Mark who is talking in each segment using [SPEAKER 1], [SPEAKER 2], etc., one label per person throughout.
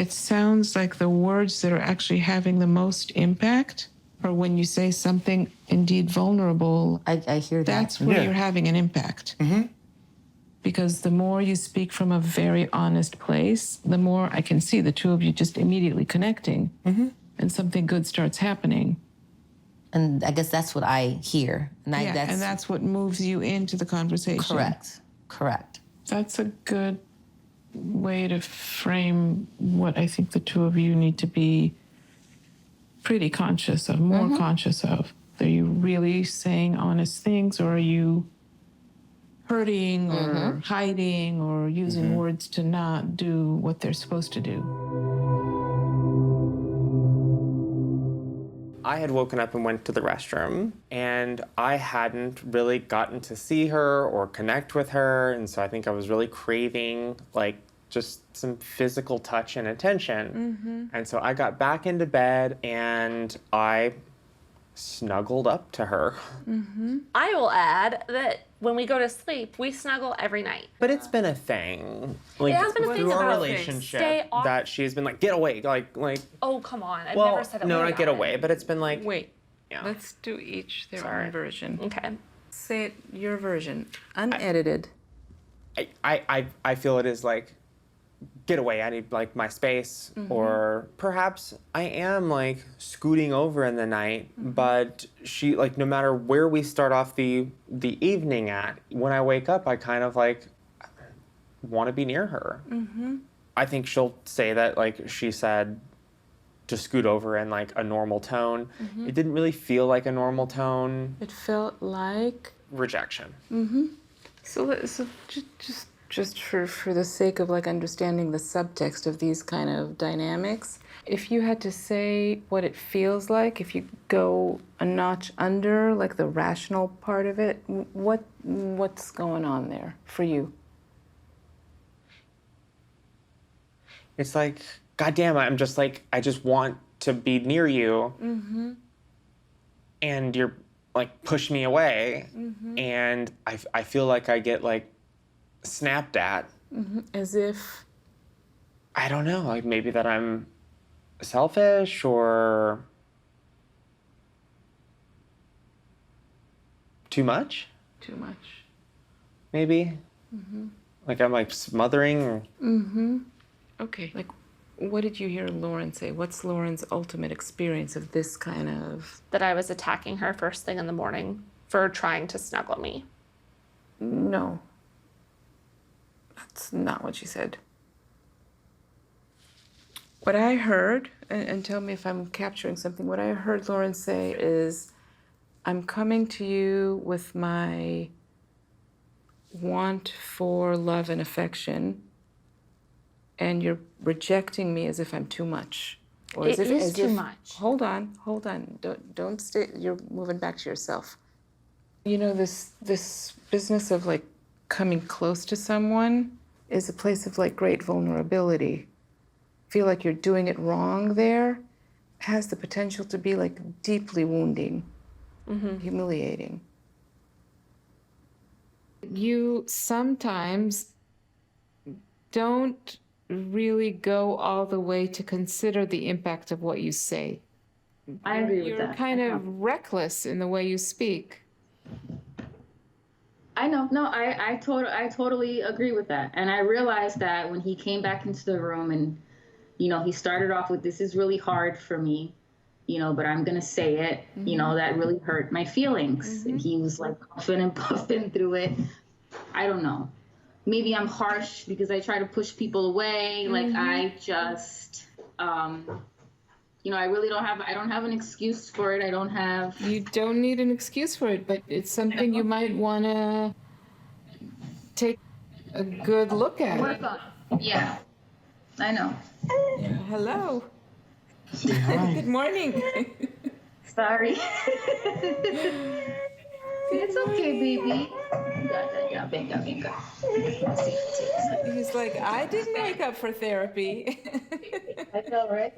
[SPEAKER 1] it sounds like the words that are actually having the most impact are when you say something indeed vulnerable.
[SPEAKER 2] I hear that.
[SPEAKER 1] That's where you're having an impact. Because the more you speak from a very honest place, the more I can see the two of you just immediately connecting, and something good starts happening.
[SPEAKER 2] And I guess that's what I hear. And
[SPEAKER 1] And that's what moves you into the conversation.
[SPEAKER 2] Correct.
[SPEAKER 1] That's a good way to frame what I think the two of you need to be pretty conscious of, more conscious of. Are you really saying honest things, or are you hurting or hiding or using words to not do what they're supposed to do?
[SPEAKER 3] I had woken up and went to the restroom, and I hadn't really gotten to see her or connect with her, and so I think I was really craving, like, just some physical touch and attention. And so I got back into bed, and I snuggled up to her.
[SPEAKER 4] I will add that when we go to sleep, we snuggle every night.
[SPEAKER 3] But it's been a thing, like,
[SPEAKER 4] It has been a thing
[SPEAKER 3] through our
[SPEAKER 4] about
[SPEAKER 3] relationship,
[SPEAKER 4] stay off-
[SPEAKER 3] that she's been like, get away, like.
[SPEAKER 4] Oh, come on. I've
[SPEAKER 3] Well,
[SPEAKER 4] never said it.
[SPEAKER 3] no,
[SPEAKER 4] like
[SPEAKER 3] not get
[SPEAKER 4] that.
[SPEAKER 3] away, but it's been like.
[SPEAKER 1] Wait,
[SPEAKER 3] Yeah.
[SPEAKER 1] let's do each their
[SPEAKER 3] Sorry.
[SPEAKER 1] own version.
[SPEAKER 4] Okay.
[SPEAKER 1] Say it, your version, unedited.
[SPEAKER 3] I feel it is like, get away, I need like my space, or perhaps I am like scooting over in the night, but she, like, no matter where we start off the evening at, when I wake up, I kind of like want to be near her. I think she'll say that, like, she said to scoot over in like a normal tone. It didn't really feel like a normal tone.
[SPEAKER 1] It felt like
[SPEAKER 3] Rejection.
[SPEAKER 1] so just for the sake of like understanding the subtext of these kind of dynamics, if you had to say what it feels like, if you go a notch under like the rational part of it, what's going on there for you?
[SPEAKER 3] It's like, goddamn, I'm just like, I just want to be near you. And you're like, push me away. And I feel like I get like snapped at.
[SPEAKER 1] As if,
[SPEAKER 3] I don't know, like maybe that I'm selfish or too much, maybe. Like I'm like smothering or.
[SPEAKER 1] okay, like what did you hear Lauren say? What's Lauren's ultimate experience of this kind of?
[SPEAKER 4] That I was attacking her first thing in the morning for trying to snuggle me.
[SPEAKER 1] No. That's not what she said. What I heard, and tell me if I'm capturing something, what I heard Lauren say is, I'm coming to you with my want for love and affection, and you're rejecting me as if I'm too much. Or
[SPEAKER 4] It is too much.
[SPEAKER 1] Hold on. Don't stay, you're moving back to yourself. You know, this business of like coming close to someone is a place of like great vulnerability. Feel like you're doing it wrong there has the potential to be like deeply wounding, humiliating. You sometimes don't really go all the way to consider the impact of what you say.
[SPEAKER 5] I agree with that.
[SPEAKER 1] You're kind of reckless in the way you speak.
[SPEAKER 5] I know. No, I totally agree with that. And I realized that when he came back into the room and, you know, he started off with, this is really hard for me, you know, but I'm going to say it, you know, that really hurt my feelings. And he was like puffing and puffing through it. I don't know. Maybe I'm harsh because I try to push people away. Like I just, you know, I don't have an excuse for it.
[SPEAKER 1] You don't need an excuse for it, but it's something you might want to take a good look at.
[SPEAKER 5] Work on. Yeah, I know.
[SPEAKER 1] Yeah, hello. Good morning.
[SPEAKER 5] Sorry. It's okay, baby. Venga.
[SPEAKER 1] He's like, I didn't wake up for therapy.
[SPEAKER 5] I know, right?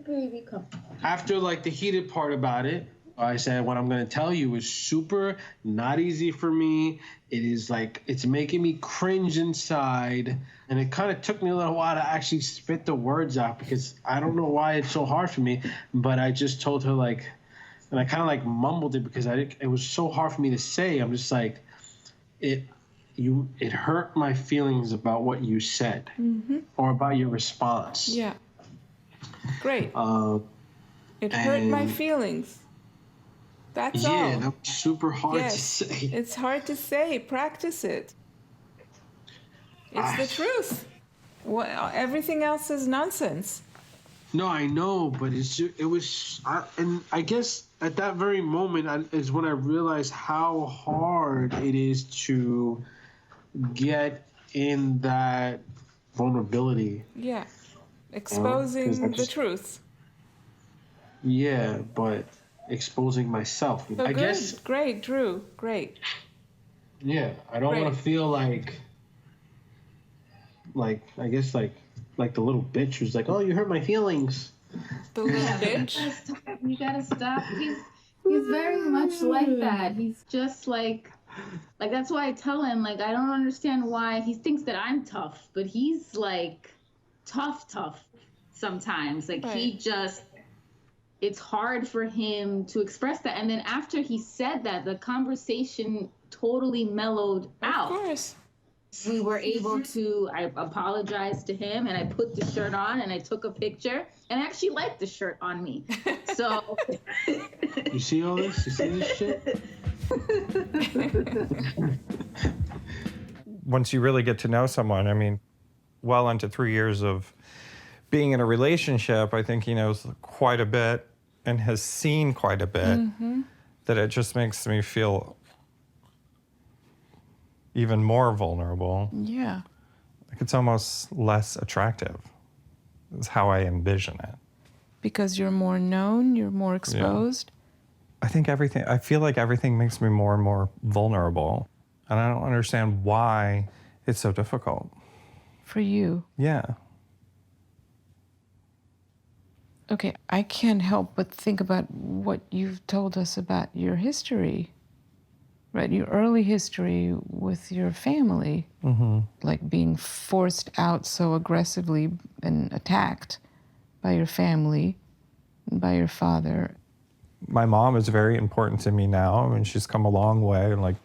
[SPEAKER 5] Baby, come.
[SPEAKER 6] After like the heated part about it, I said, what I'm going to tell you is super not easy for me. It is like, it's making me cringe inside. And it kind of took me a little while to actually spit the words out because I don't know why it's so hard for me. But I just told her, like, and I kind of like mumbled it because it was so hard for me to say. I'm just like, it hurt my feelings about what you said or about your response.
[SPEAKER 1] Yeah. Great. It hurt my feelings. That's all.
[SPEAKER 6] Yeah, that was super hard to
[SPEAKER 1] Yes,
[SPEAKER 6] say.
[SPEAKER 1] it's hard to say. Practice it. It's the truth. Everything else is nonsense.
[SPEAKER 6] No, I know, but and I guess at that very moment is when I realized how hard it is to get in that vulnerability.
[SPEAKER 1] Yeah. Exposing the truth.
[SPEAKER 6] Yeah, but exposing myself.
[SPEAKER 1] So
[SPEAKER 6] I
[SPEAKER 1] good.
[SPEAKER 6] guess.
[SPEAKER 1] Great, Drew. Great.
[SPEAKER 6] Yeah, I don't want to feel like I guess like the little bitch who's like, oh, you hurt my feelings.
[SPEAKER 1] The little bitch.
[SPEAKER 5] You gotta stop. He's very much like that. He's just like that's why I tell him, like, I don't understand why he thinks that I'm tough, but he's like tough sometimes. Like it's hard for him to express that. And then after he said that, the conversation totally mellowed out.
[SPEAKER 1] Of course.
[SPEAKER 5] We were able to, I apologized to him and I put the shirt on and I took a picture and I actually liked the shirt on me. So.
[SPEAKER 6] You see all this? You see this shit?
[SPEAKER 7] Once you really get to know someone, I mean, well into 3 years of being in a relationship, I think he knows quite a bit and has seen quite a bit, that it just makes me feel even more vulnerable.
[SPEAKER 1] Yeah.
[SPEAKER 7] Like it's almost less attractive, is how I envision it.
[SPEAKER 1] Because you're more known, you're more exposed.
[SPEAKER 7] I feel like everything makes me more and more vulnerable. And I don't understand why it's so difficult.
[SPEAKER 1] For you.
[SPEAKER 7] Yeah.
[SPEAKER 1] Okay, I can't help but think about what you've told us about your history, right? Your early history with your family, like being forced out so aggressively and attacked by your family, and by your father.
[SPEAKER 7] My mom is very important to me now. I mean, she's come a long way, and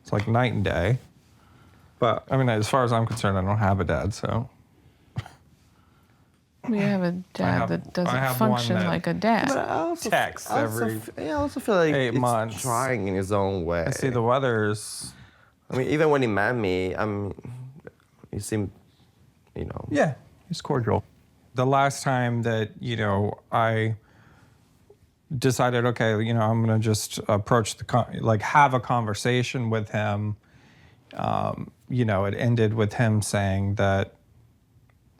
[SPEAKER 7] it's like night and day. But I mean, as far as I'm concerned, I don't have a dad, so.
[SPEAKER 1] We have a dad that doesn't function like a dad.
[SPEAKER 8] But I also
[SPEAKER 7] Text every
[SPEAKER 8] I also feel like
[SPEAKER 7] 8
[SPEAKER 8] it's
[SPEAKER 7] months.
[SPEAKER 8] trying in his own way.
[SPEAKER 7] I see the weathers.
[SPEAKER 8] I mean, even when he met me, he seemed,
[SPEAKER 7] Yeah, he's cordial. The last time that, I decided, okay, I'm going to just approach have a conversation with him, it ended with him saying that,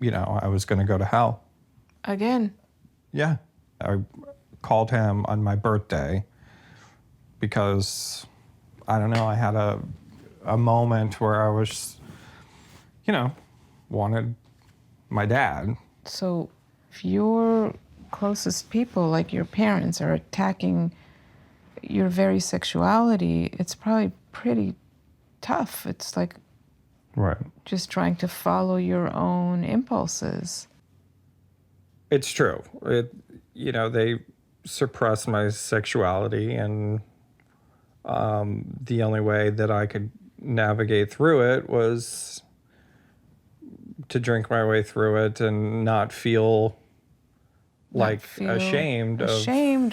[SPEAKER 7] I was going to go to hell.
[SPEAKER 1] Again.
[SPEAKER 7] Yeah. I called him on my birthday because, I don't know, I had a moment where I was, wanted my dad.
[SPEAKER 1] So if your closest people, like your parents, are attacking your very sexuality, it's probably pretty tough. It's like
[SPEAKER 7] Right.
[SPEAKER 1] just trying to follow your own impulses.
[SPEAKER 7] It's true. They suppressed my sexuality, and the only way that I could navigate through it was to drink my way through it and not feel ashamed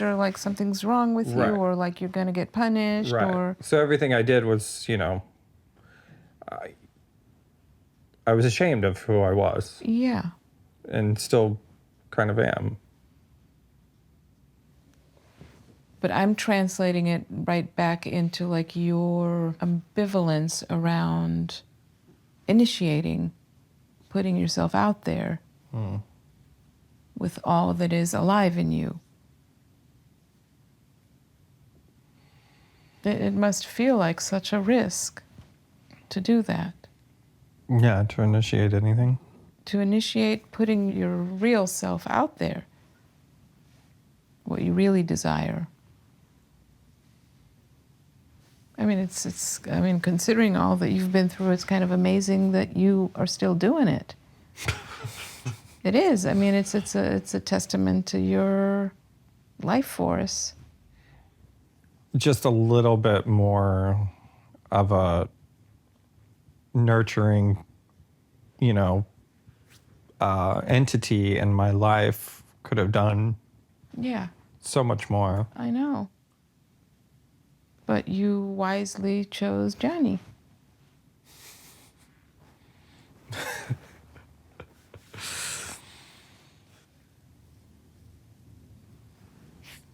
[SPEAKER 1] or like something's wrong with
[SPEAKER 7] Right.
[SPEAKER 1] you, or like you're going to get punished,
[SPEAKER 7] Right.
[SPEAKER 1] or
[SPEAKER 7] So everything I did was, I was ashamed of who I was,
[SPEAKER 1] yeah.
[SPEAKER 7] and still kind of am.
[SPEAKER 1] But I'm translating it right back into like your ambivalence around initiating, putting yourself out there with all that is alive in you. It must feel like such a risk to do that.
[SPEAKER 7] Yeah, to initiate anything.
[SPEAKER 1] To initiate putting your real self out there, what you really desire. I mean, I mean, considering all that you've been through, it's kind of amazing that you are still doing it. It is. I mean, it's a testament to your life force.
[SPEAKER 7] Just a little bit more of a nurturing, entity in my life could have done
[SPEAKER 1] Yeah,
[SPEAKER 7] so much more.
[SPEAKER 1] I know. But you wisely chose Johnny.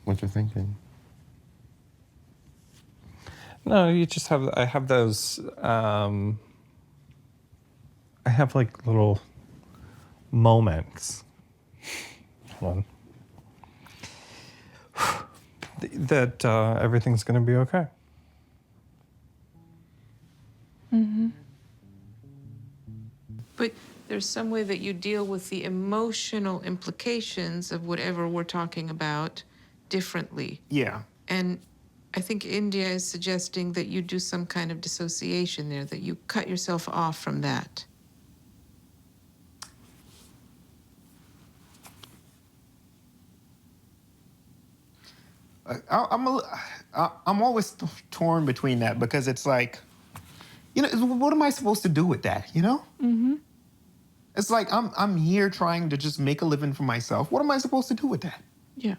[SPEAKER 8] What you're thinking?
[SPEAKER 7] No, I have those, I have like little moments. Hold on. That everything's going to be okay.
[SPEAKER 1] But there's some way that you deal with the emotional implications of whatever we're talking about differently.
[SPEAKER 9] Yeah.
[SPEAKER 1] And I think India is suggesting that you do some kind of dissociation there, that you cut yourself off from that.
[SPEAKER 9] I'm always torn between that because it's like, what am I supposed to do with that? It's like I'm here trying to just make a living for myself. What am I supposed to do with that?
[SPEAKER 1] Yeah.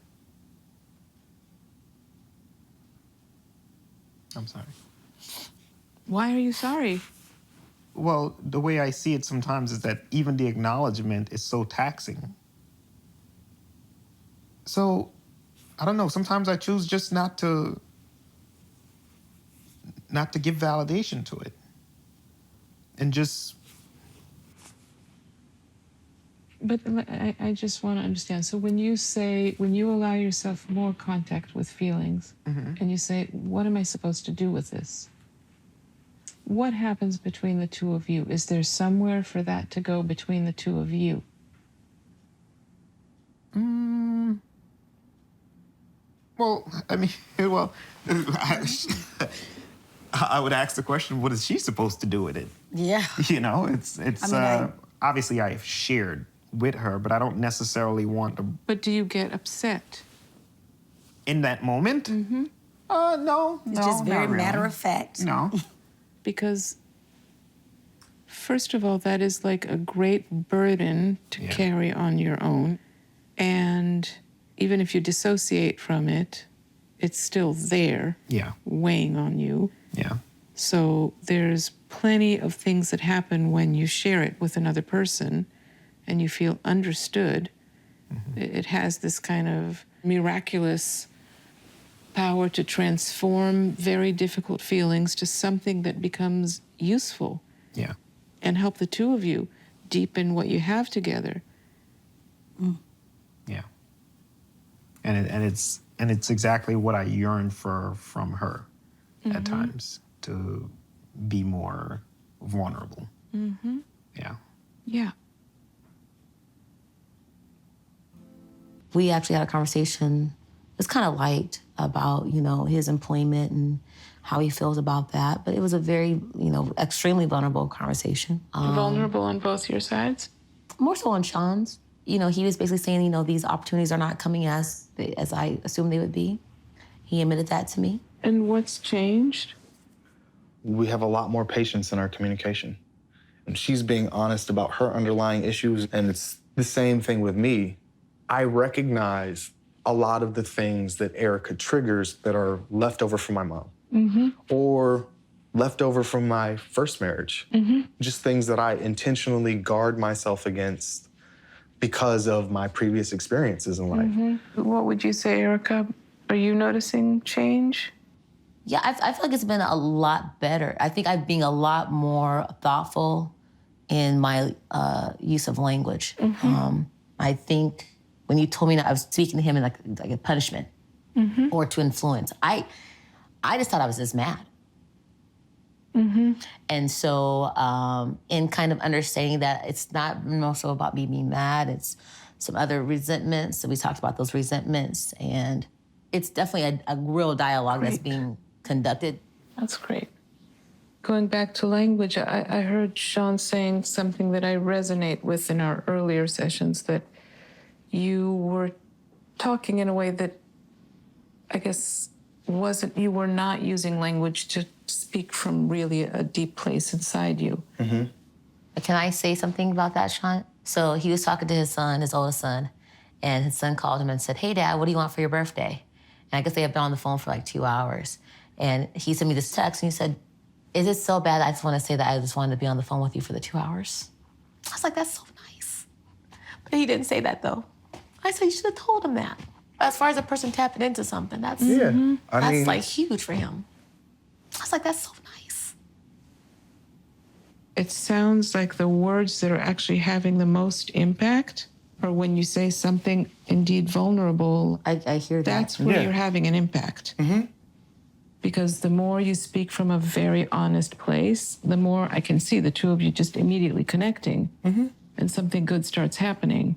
[SPEAKER 9] I'm sorry.
[SPEAKER 1] Why are you sorry?
[SPEAKER 9] Well, the way I see it sometimes is that even the acknowledgement is so taxing. So, I don't know, sometimes I choose just not to give validation to it. And just...
[SPEAKER 1] But I just want to understand. So when you allow yourself more contact with feelings, and you say, what am I supposed to do with this? What happens between the two of you? Is there somewhere for that to go between the two of you?
[SPEAKER 9] Well, I mean, I would ask the question, what is she supposed to do with it?
[SPEAKER 2] Yeah.
[SPEAKER 9] It's obviously I've shared with her, but I don't necessarily want to...
[SPEAKER 1] But do you get upset?
[SPEAKER 9] In that moment? No,
[SPEAKER 2] It's just very
[SPEAKER 9] not really.
[SPEAKER 2] matter of fact.
[SPEAKER 9] No.
[SPEAKER 1] Because, first of all, that is like a great burden to carry on your own. And even if you dissociate from it, it's still there, weighing on you.
[SPEAKER 9] Yeah.
[SPEAKER 1] So there's plenty of things that happen when you share it with another person and you feel understood. It has this kind of miraculous power to transform very difficult feelings to something that becomes useful.
[SPEAKER 9] Yeah.
[SPEAKER 1] And help the two of you deepen what you have together.
[SPEAKER 9] Yeah. And it's exactly what I yearn for from her at times, to be more vulnerable. Yeah.
[SPEAKER 1] Yeah.
[SPEAKER 2] We actually had a conversation, it's kind of light, about, his employment and how he feels about that. But it was a very, extremely vulnerable conversation.
[SPEAKER 1] Vulnerable on both your sides?
[SPEAKER 2] More so on Sean's. He was basically saying, these opportunities are not coming as I assumed they would be. He admitted that to me.
[SPEAKER 1] And what's changed?
[SPEAKER 10] We have a lot more patience in our communication. And she's being honest about her underlying issues, and it's the same thing with me. I recognize a lot of the things that Erica triggers that are left over from my mom or left over from my first marriage. Just things that I intentionally guard myself against because of my previous experiences in life.
[SPEAKER 1] What would you say, Erica? Are you noticing change?
[SPEAKER 2] Yeah, I feel like it's been a lot better. I think I'm being a lot more thoughtful in my use of language. I think when you told me that I was speaking to him in like a punishment or to influence, I just thought I was just mad. And so in kind of understanding that it's not also about me being mad, it's some other resentments. So we talked about those resentments, and it's definitely a real dialogue that's being conducted.
[SPEAKER 1] That's great. Going back to language, I heard Sean saying something that I resonate with in our earlier sessions, that you were talking in a way that I guess you were not using language to speak from really a deep place inside you.
[SPEAKER 2] Can I say something about that, Sean? So he was talking to his son, his oldest son, and his son called him and said, "Hey, Dad, what do you want for your birthday?" And I guess they had been on the phone for like 2 hours. And he sent me this text, and he said, "Is it so bad I just want to say that I just wanted to be on the phone with you for the 2 hours?" I was like, that's so nice. But he didn't say that, though. I said, you should have told him that. As far as a person tapping into something, that's like huge for him. I was like, that's so nice.
[SPEAKER 1] It sounds like the words that are actually having the most impact are when you say something indeed vulnerable.
[SPEAKER 2] I hear that.
[SPEAKER 1] That's where you're having an impact. Because the more you speak from a very honest place, the more I can see the two of you just immediately connecting, and something good starts happening.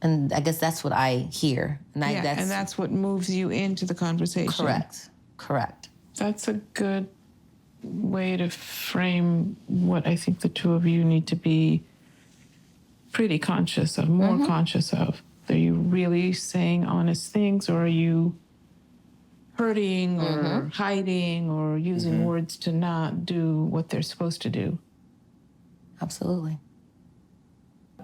[SPEAKER 2] And I guess that's what I hear. And
[SPEAKER 1] that's what moves you into the conversation.
[SPEAKER 2] Correct.
[SPEAKER 1] That's a good way to frame what I think the two of you need to be pretty conscious of, more conscious of. Are you really saying honest things, or are you hurting or hiding or using words to not do what they're supposed to do?
[SPEAKER 2] Absolutely.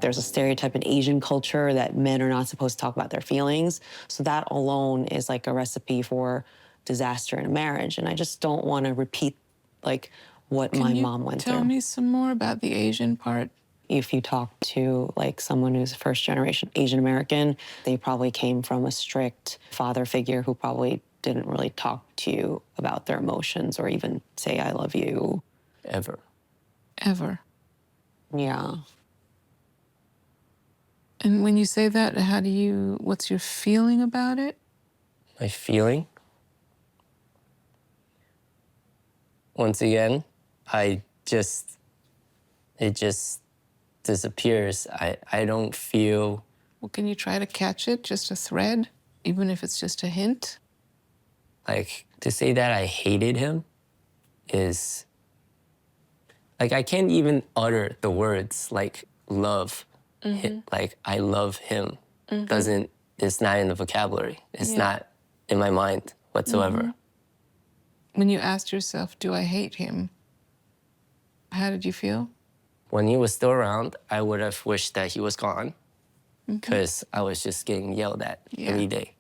[SPEAKER 11] There's a stereotype in Asian culture that men are not supposed to talk about their feelings. So that alone is like a recipe for disaster in a marriage. And I just don't want to repeat like what my mom went through.
[SPEAKER 1] Tell me some more about the Asian part.
[SPEAKER 11] If you talk to like someone who's first generation Asian American, they probably came from a strict father figure who probably didn't really talk to you about their emotions or even say, I love you.
[SPEAKER 2] Ever.
[SPEAKER 11] Yeah.
[SPEAKER 1] And when you say that, what's your feeling about it?
[SPEAKER 12] My feeling? Once again, it just disappears. I don't feel...
[SPEAKER 1] Well, can you try to catch it, just a thread, even if it's just a hint?
[SPEAKER 12] Like, to say that I hated him is... Like, I can't even utter the words, like, love. Like, I love him. It's not in the vocabulary. It's not in my mind whatsoever.
[SPEAKER 1] When you asked yourself, do I hate him? How did you feel?
[SPEAKER 12] When he was still around, I would have wished that he was gone because I was just getting yelled at every day.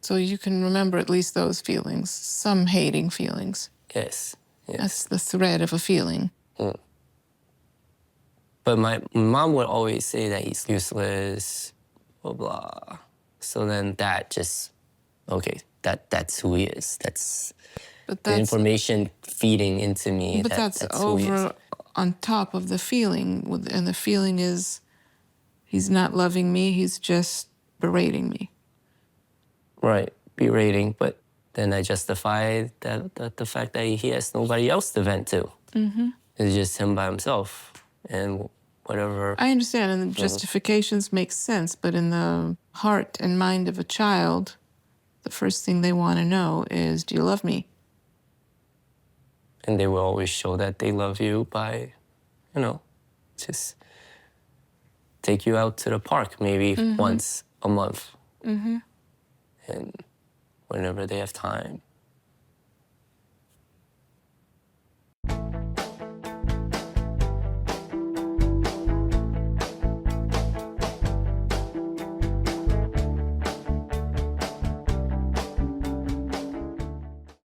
[SPEAKER 1] So you can remember at least those feelings, some hating feelings.
[SPEAKER 12] Yes.
[SPEAKER 1] That's the thread of a feeling.
[SPEAKER 12] But my mom would always say that he's useless, blah, blah. So then that just, okay, that's who he is. That's the information feeding into me.
[SPEAKER 1] But that's over on top of the feeling. And the feeling is he's not loving me, he's just berating me.
[SPEAKER 12] Right, berating, but then I justify the fact that he has nobody else to vent to. It's just him by himself. And whatever.
[SPEAKER 1] I understand, and the justifications make sense, but in the heart and mind of a child, the first thing they want to know is, do you love me?
[SPEAKER 12] And they will always show that they love you by, just take you out to the park maybe once a month. And whenever they have time.